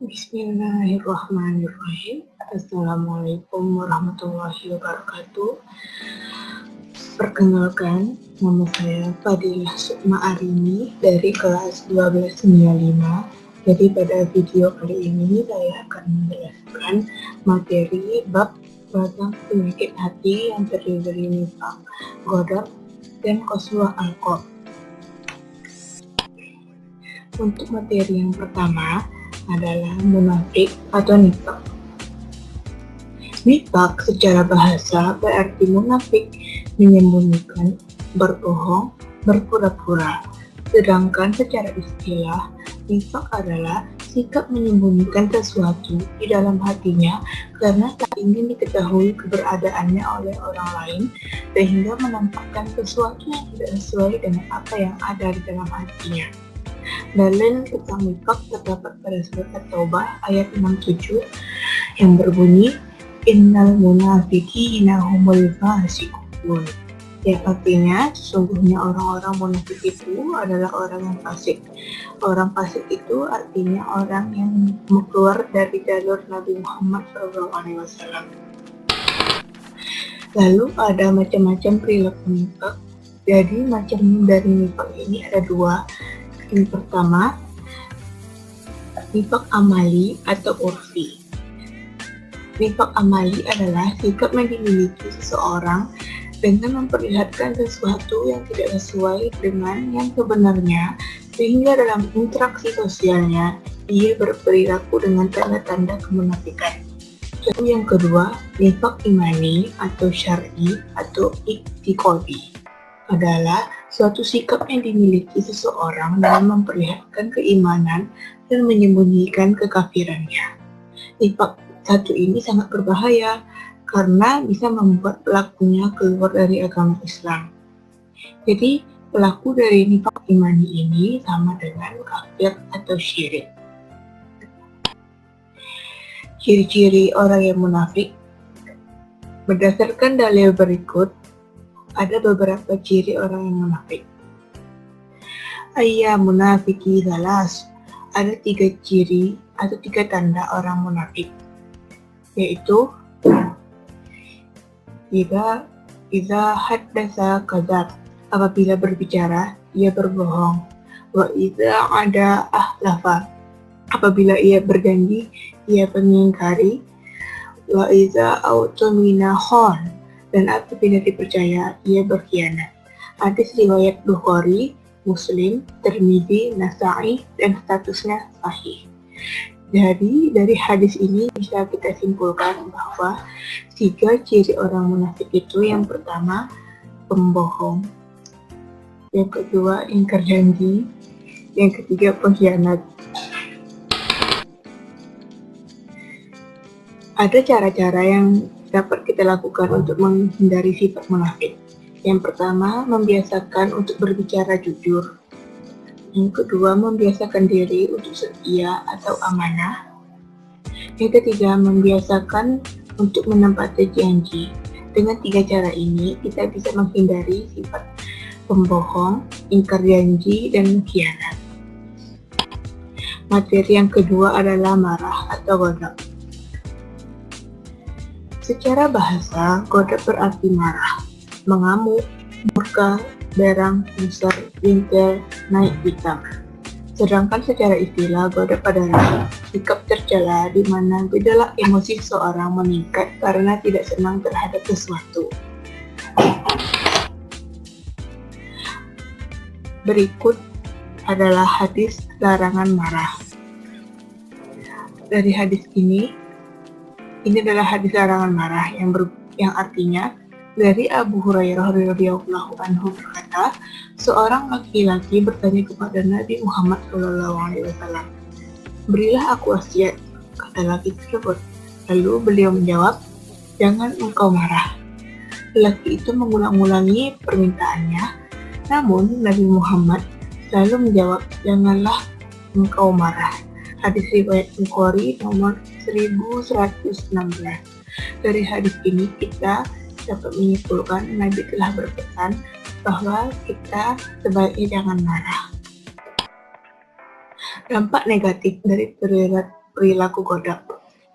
Bismillahirrahmanirrahim. Assalamualaikum warahmatullahi wabarakatuh. Perkenalkan, nama saya Fadilah Sukma Arini dari kelas 1295. Jadi pada video kali ini saya akan menjelaskan materi bab tentang penyakit hati yang terdiri dari nifaq, ghadab, dan qaswah al-qalb. Untuk materi yang pertama adalah munafik atau nifaq. Nifaq secara bahasa berarti munafik, menyembunyikan, berbohong, berpura-pura. Sedangkan secara istilah, nifaq adalah sikap menyembunyikan sesuatu di dalam hatinya karena tak ingin diketahui keberadaannya oleh orang lain, sehingga menampakkan sesuatu yang tidak sesuai dengan apa yang ada di dalam hatinya. Dalil tentang nifaq terdapat pada surat At-Taubah ayat 67 yang berbunyi Innal munafiqina humul fasiqun, yang artinya sesungguhnya orang-orang munafik itu adalah orang yang fasik. Orang fasik itu artinya orang yang keluar dari jalur Nabi Muhammad SAW. Lalu ada macam-macam perilaku nifaq. Jadi macam dari nifaq ini ada dua. Yang pertama, nifaq amali atau urfi. Nifaq amali adalah sikap yang dimiliki seseorang dengan memperlihatkan sesuatu yang tidak sesuai dengan yang sebenarnya, sehingga dalam interaksi sosialnya ia berperilaku dengan tanda-tanda kemunafikan. Lalu yang kedua, nifaq imani atau syar'i atau i'tiqadi adalah suatu sikap yang dimiliki seseorang dalam memperlihatkan keimanan dan menyembunyikan kekafirannya. Nifaq satu ini sangat berbahaya karena bisa membuat pelakunya keluar dari agama Islam. Jadi pelaku dari nifaq imani ini sama dengan kafir atau syirik. Ciri-ciri orang yang munafik berdasarkan dalil berikut. Ada beberapa ciri orang yang munafik. Munafiki salas. Ada 3 ciri atau 3 tanda orang munafik, yaitu Iza haddasa kadzab, apabila berbicara ia berbohong. Wa iza ada ahlafa, apabila ia berjanji ia mengingkari. Wa iza autumina khon, dan apabila dipercaya ia berkhianat. Hadis riwayat Bukhari, Muslim, Tirmidzi, Nasa'i, dan statusnya sahih. Jadi dari hadis ini bisa kita simpulkan bahwa 3 ciri orang munafik itu: yang pertama pembohong, yang kedua ingkar janji, yang ketiga pengkhianat. Ada cara-cara yang dapat kita lakukan untuk menghindari sifat munafik. Yang pertama, membiasakan untuk berbicara jujur. Yang kedua, membiasakan diri untuk setia atau amanah. Yang ketiga, membiasakan untuk menepati janji. Dengan 3 cara ini, kita bisa menghindari sifat pembohong, ingkar janji, dan khianat. Materi yang kedua adalah marah atau ghadab. Secara bahasa, ghadab berarti marah, mengamuk, murka, berang, besar, bingkai, naik pitam. Sedangkan secara istilah, ghadab adalah sikap tercela di mana gejolak emosi seseorang meningkat karena tidak senang terhadap sesuatu. Berikut adalah hadis larangan marah. Dari hadis ini adalah hadis larangan marah yang artinya dari Abu Hurairah radhiyallahu anhu berkata, seorang laki-laki bertanya kepada Nabi Muhammad SAW, "Berilah aku wasiat," kata laki tersebut. Lalu beliau menjawab, "Jangan engkau marah." Lelaki itu mengulang-ulangi permintaannya, namun Nabi Muhammad selalu menjawab, "Janganlah engkau marah." Hadis riwayat Bukhari nomor 1116. Dari hadis ini kita dapat menyimpulkan Nabi telah berpesan bahwa kita sebaiknya jangan marah. Dampak negatif dari perilaku godam.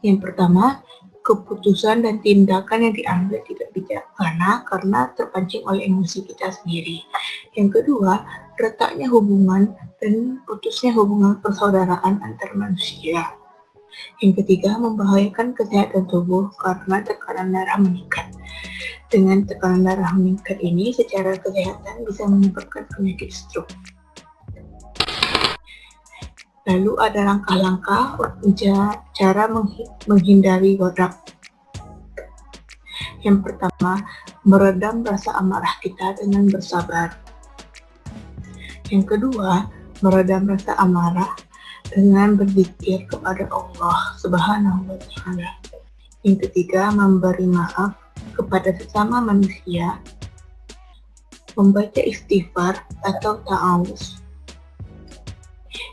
Yang pertama, keputusan dan tindakan yang diambil tidak bijaksana karena terpancing oleh emosi kita sendiri. Yang kedua, retaknya hubungan dan putusnya hubungan persaudaraan antar manusia. Yang ketiga, membahayakan kesehatan tubuh karena tekanan darah meningkat. Dengan tekanan darah meningkat ini, secara kesehatan bisa menyebabkan penyakit stroke. Lalu ada langkah-langkah cara menghindari godam. Yang pertama, meredam rasa amarah kita dengan bersabar. Yang kedua, meredam rasa amarah dengan berzikir kepada Allah Subhanahu wa Ta'ala. Yang ketiga, memberi maaf kepada sesama manusia, membaca istighfar atau ta'awuz.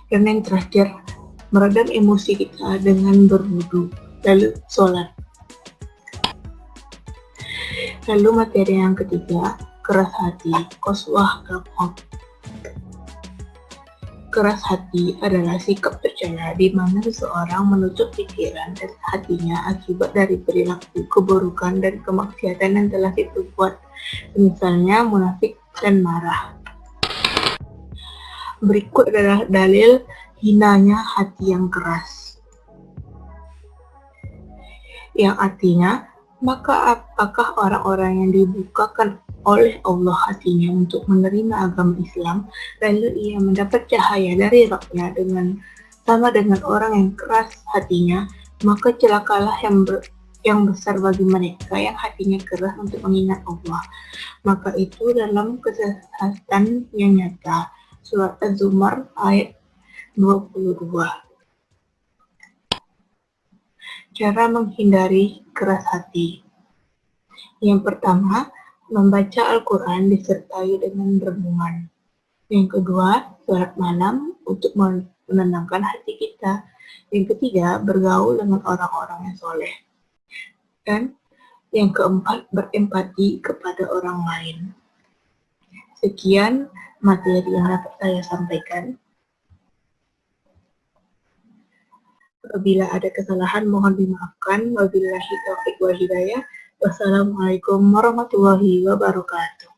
Dan yang terakhir, meredam emosi kita dengan berwudu, lalu sholat. Lalu materi yang ketiga, keras hati, qaswah al-qalb. Keras hati adalah sikap percaya di mana seseorang menutup pikiran dan hatinya akibat dari perilaku keburukan dan kemaksiatan yang telah diperbuat, misalnya munafik dan marah. Berikut adalah dalil hinanya hati yang keras, yang artinya, maka apakah orang-orang yang dibukakan oleh Allah hatinya untuk menerima agama Islam, lalu ia mendapat cahaya dari rohnya sama dengan orang yang keras hatinya, maka celakalah yang besar bagi mereka yang hatinya keras untuk mengingat Allah. Maka itu dalam kesesatan yang nyata. Surat Az-Zumar ayat 22. Cara menghindari keras hati. Yang pertama, membaca Al-Quran disertai dengan renungan. Yang kedua, sholat malam untuk menenangkan hati kita. Yang ketiga, bergaul dengan orang-orang yang soleh. Dan yang keempat, berempati kepada orang lain. Sekian materi yang dapat saya sampaikan. Apabila ada kesalahan mohon dimaafkan. Wabillahi taufiq wal hidayah. Wassalamualaikum warahmatullahi wabarakatuh.